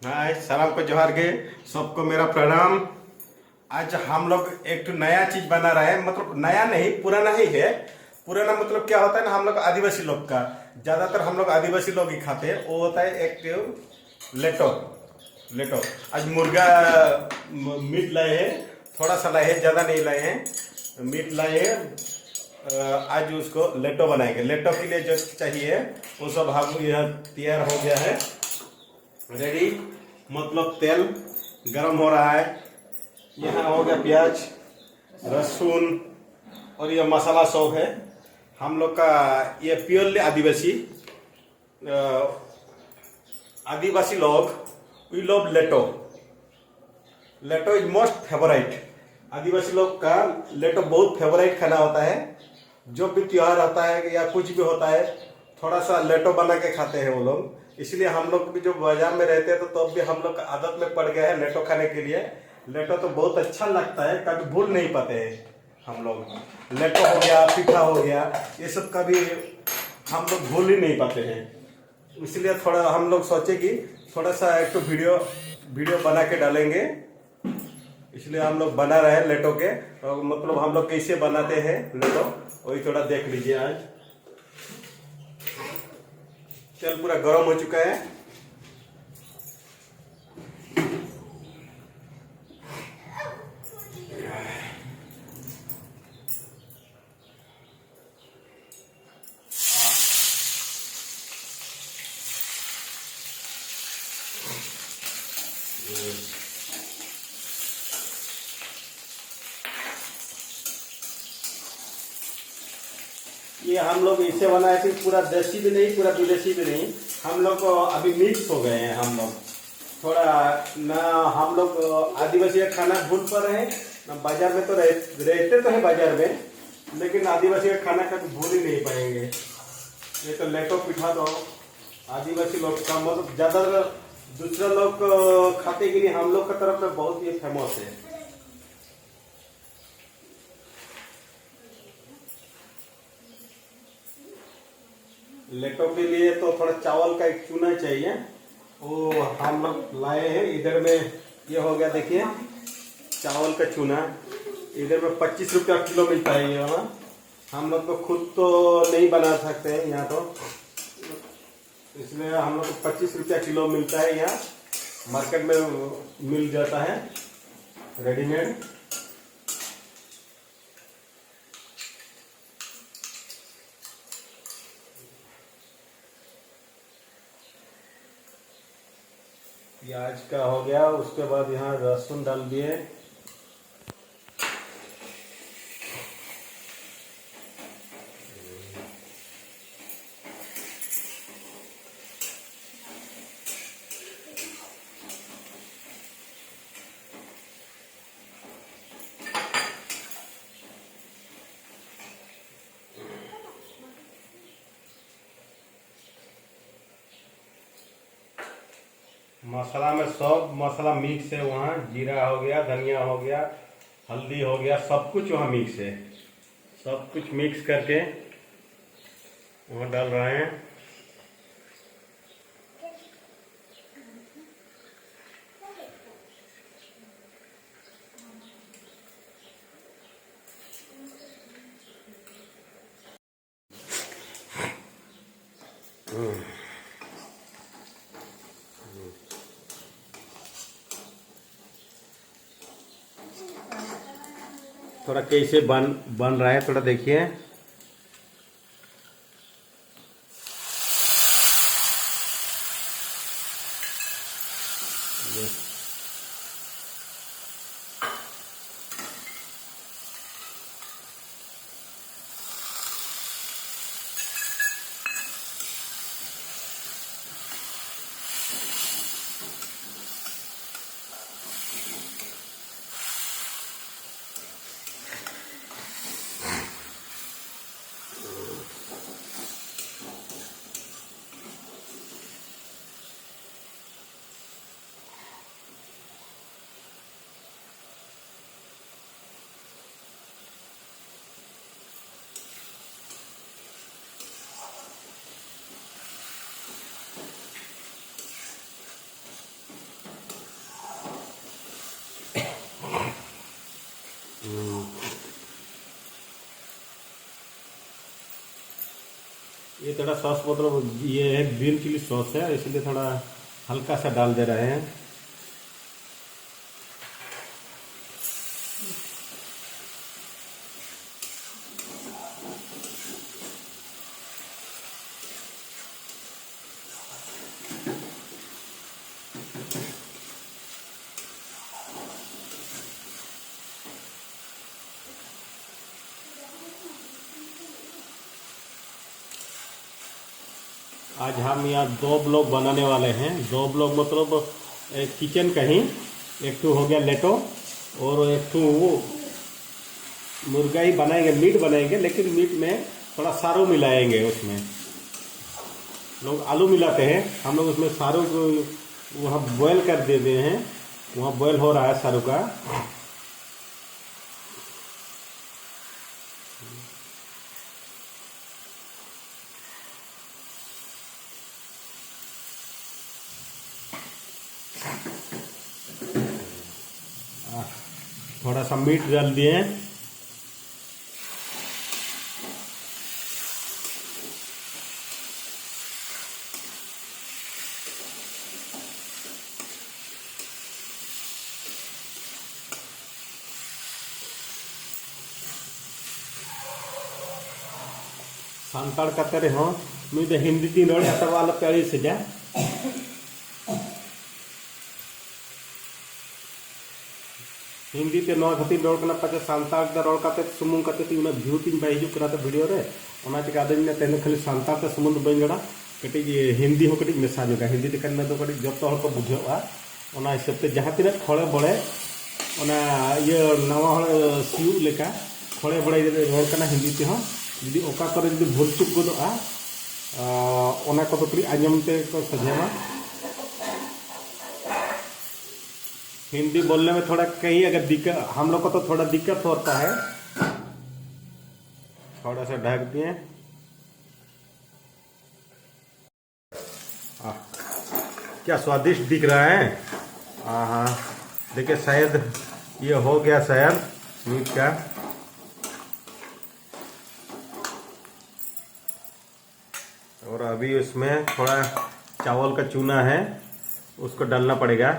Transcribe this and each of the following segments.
हाय सलाम को जोहार गे। सबको मेरा प्रणाम। आज हम लोग एक तो नया चीज बना रहे हैं, मतलब नया नहीं पुराना ही है। पुराना मतलब क्या होता है ना, हम लोग आदिवासी लोग का ज्यादातर हम लोग आदिवासी लोग ही खाते हैं। वो होता है एक लेटो। लेटो आज मुर्गा मीट लाए हैं, थोड़ा सा लाए हैं, ज्यादा नहीं लाए हैं। मीट लाए हैं। आज उसको लेटो बनाएंगे। लेटो के लिए जो चाहिए वो सब हम यह तैयार हो गया है, रेडी। मतलब तेल गरम हो रहा है। यहाँ हो गया प्याज, लहसुन और ये मसाला सब है। हम लोग का ये प्योरली आदिवासी आदिवासी लोग we love Leto. Leto is most favourite. आदिवासी लोग का लेटो बहुत फेवरेट खाना होता है। जो भी त्योहार होता है या कुछ भी होता है, थोड़ा सा लेटो बना के खाते हैं वो लोग। इसलिए हम लोग भी जो बाजार में रहते हैं तो तब भी हम लोग का आदत में पड़ गया है लेटो खाने के लिए। लेटो तो बहुत अच्छा लगता है, कभी भूल नहीं पाते हैं हम लोग। लेटो हो गया, पीठा हो गया, ये सब कभी हम लोग भूल ही नहीं पाते हैं। इसलिए थोड़ा हम लोग सोचे कि थोड़ा सा एक तो वीडियो वीडियो बना के डालेंगे। इसलिए हम लोग बना रहे हैं लेटो के। और मतलब हम लोग कैसे बनाते हैं लेटो वही थोड़ा देख लीजिए। आज तेल पूरा गर्म हो चुका है। ये हम लोग इसे बनाए थे, पूरा देसी भी नहीं पूरा विदेशी भी नहीं। हम लोग अभी मिक्स हो गए हैं। हम लोग थोड़ा ना हम लोग आदिवासी का खाना भूल पा रहे हैं ना। बाजार में तो रहते तो है बाजार में, लेकिन आदिवासी का खाना कभी भूल ही नहीं पाएंगे। ये तो लेटो पिठा तो आदिवासी लोग का मतलब ज्यादातर दूसरा लोग खाते के लिए हम लोग का तरफ में बहुत ही फेमस है। लेटो के लिए तो थोड़ा चावल का एक चूना चाहिए, वो हम लोग लाए हैं। इधर में ये हो गया, देखिए चावल का चूना। इधर में 25 रुपया किलो मिलता है ये वाला। हम लोग तो खुद तो नहीं बना सकते हैं यहाँ तो, इसलिए हम लोग को 25 रुपया किलो मिलता है। यहाँ मार्केट में मिल जाता है रेडीमेड। प्याज का हो गया, उसके बाद यहाँ लहसुन डाल दिए। मसाला में सब मसाला मिक्स है। वहाँ जीरा हो गया, धनिया हो गया, हल्दी हो गया, सब कुछ वहाँ मिक्स है। सब कुछ मिक्स करके वहाँ डाल रहे हैं। थोड़ा कैसे बन बन रहा है थोड़ा देखिए। ये थोड़ा सॉस मतलब ये है ग्रीन चिली सॉस है, इसलिए थोड़ा हल्का सा डाल दे रहे हैं। आज हम यहाँ 2 ब्लॉग बनाने वाले हैं। 2 ब्लॉग मतलब एक किचन का ही, एक तो हो गया लेटो और एक तो वो मुर्गा ही बनाएंगे, मीट बनाएंगे, लेकिन मीट में थोड़ा सारू मिलाएंगे। उसमें लोग आलू मिलाते हैं, हम लोग उसमें सारू को वहाँ बॉयल कर देते हैं। वहाँ बॉयल हो रहा है सारू का। थोड़ा सा मीट डाल दिए। सांताड़ कतरे हो मुझे हिंदी तीन रोड आता वाला कड़ी से जा हिंदी ते नौ खती रोड करना पचे सांताड़ दा रोड काते सुमुंग काते ती उना व्यू तीन बाई हिजुग करा वीडियो रे ओना चिका आदमी ने तेन खाली सांताड़ ते सुमुंग बई गड़ा कटी हिंदी हो कटी मेसा जोगा हिंदी ते कन्ना दो कटी जतो हल को बुझेवा ओना हिसाब ते जहां तिना खळे बळे ओना ये नवा हल सिउ लेका खळे बळे रोड करना हिंदी ते हो यदि ओका करे यदि भूल चुक गोदोआ ओना को तो आंजम ते को सजेवा। हिंदी बोलने में थोड़ा कहीं अगर दिक्कत, हम लोग को तो थोड़ा दिक्कत होता है। थोड़ा सा ढक दिए। क्या स्वादिष्ट दिख रहा है। हाँ देखिए शायद ये हो गया शायद मीट का। और अभी उसमें थोड़ा चावल का चूना है, उसको डालना पड़ेगा।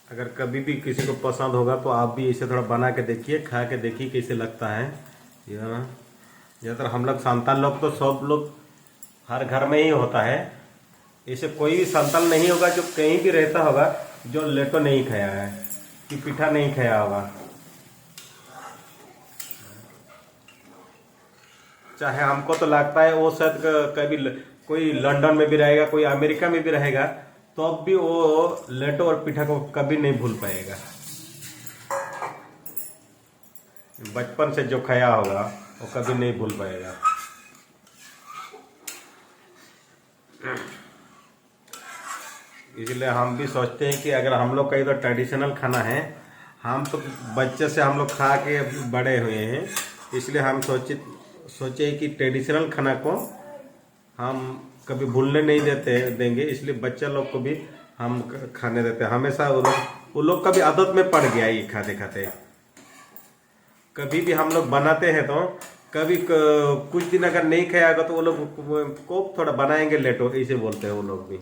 अगर कभी भी किसी को पसंद होगा तो आप भी इसे थोड़ा बना के देखिए, खा के देखिए कैसे लगता है। ज़्यादातर हम लोग संताल लोग तो सब लोग हर घर में ही होता है। इसे कोई भी संताल नहीं होगा जो कहीं भी रहता होगा जो लेटो नहीं खाया है कि पिठा नहीं खाया होगा। चाहे हमको तो लगता है वो शायद कभी कोई लंदन में भी रहेगा, कोई अमेरिका में भी रहेगा, तो अब भी वो लेटो और पिठा को कभी नहीं भूल पाएगा। बचपन से जो खाया होगा वो कभी नहीं भूल पाएगा। इसलिए हम भी सोचते हैं कि अगर हम लोग का इधर ट्रेडिशनल खाना है, हम तो बच्चे से हम लोग खा के बड़े हुए हैं, इसलिए हम सोचे कि ट्रेडिशनल खाना को हम कभी भूलने नहीं देंगे। इसलिए बच्चे लोग को भी हम खाने देते हैं हमेशा। वो लोग का भी आदत में पड़ गया ये खाते खाते। कभी भी हम लोग बनाते हैं तो कभी कुछ दिन अगर नहीं खाया होगा तो वो लोग को थोड़ा बनाएंगे लेटो, ऐसे बोलते हैं वो लोग भी।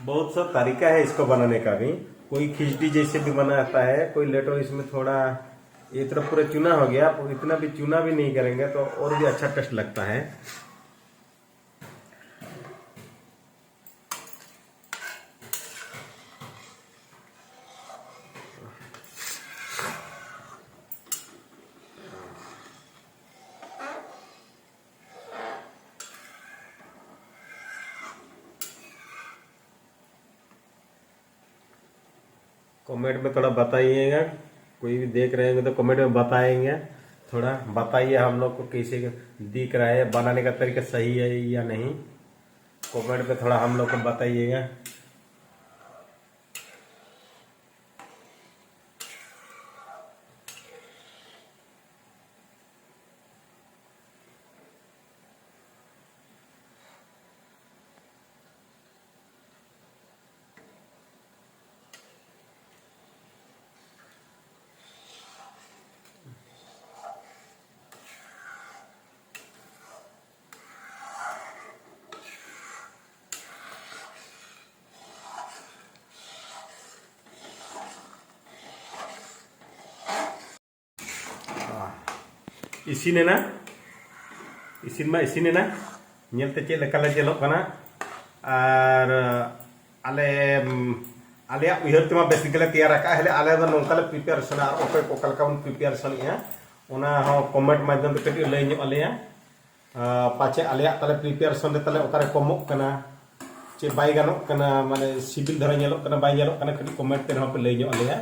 बहुत सा तरीका है इसको बनाने का भी। कोई खिचड़ी जैसे भी बनाता है, कोई लेटो इसमें थोड़ा ये तरफ पूरा चूना हो गया, इतना भी चूना भी नहीं करेंगे तो और भी अच्छा टेस्ट लगता है। कमेंट में थोड़ा बताइएगा, कोई भी देख रहे होंगे तो कमेंट में बताएंगे। थोड़ा बताइए हम लोग को कैसे दिख रहा है, बनाने का तरीका सही है या नहीं। कमेंट में थोड़ा हम लोग को बताइएगा। इसिनेना इसिन मा इसिनेना ñelte चे लेका ले जेलोग कना और आले आले उहर तेमा बेसिकली तैयार का हेले आले दो नोंकाले प्रिपरेशन और ओके कोकल का प्रिपरेशन या ओना हो कमेंट माध्यम ते कटी लई ᱧᱚᱜ आलेया पाचे आले ताले प्रिपरेशन दे ताले ओकारे कमोक कना चे बाय गानोक कना माने सिबिल धरा ñeलोक कना बाय ñeलोक कना कटी कमेंट ते हो पे लई ᱧᱚᱜ आलेया